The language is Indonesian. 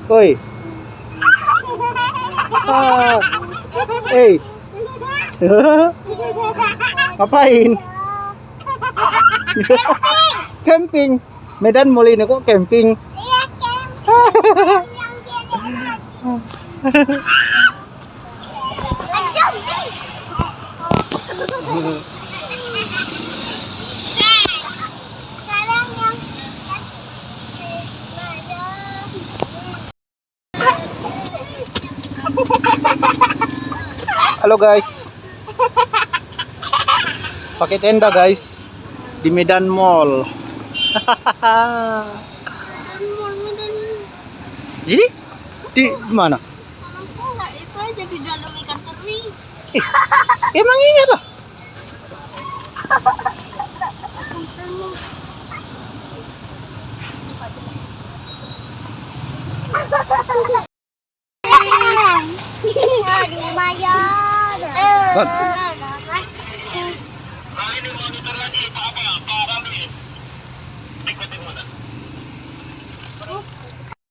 Woi. Ah. Eh. Ngapain? Camping. Medan Molina kok camping? Iya, camping. Sekarang yang Halo guys. Pakai tenda guys di Medan Mall. Jadi di mana? enggak, itu aja di dalam ikan teri. Emang iya lah. Di Maya.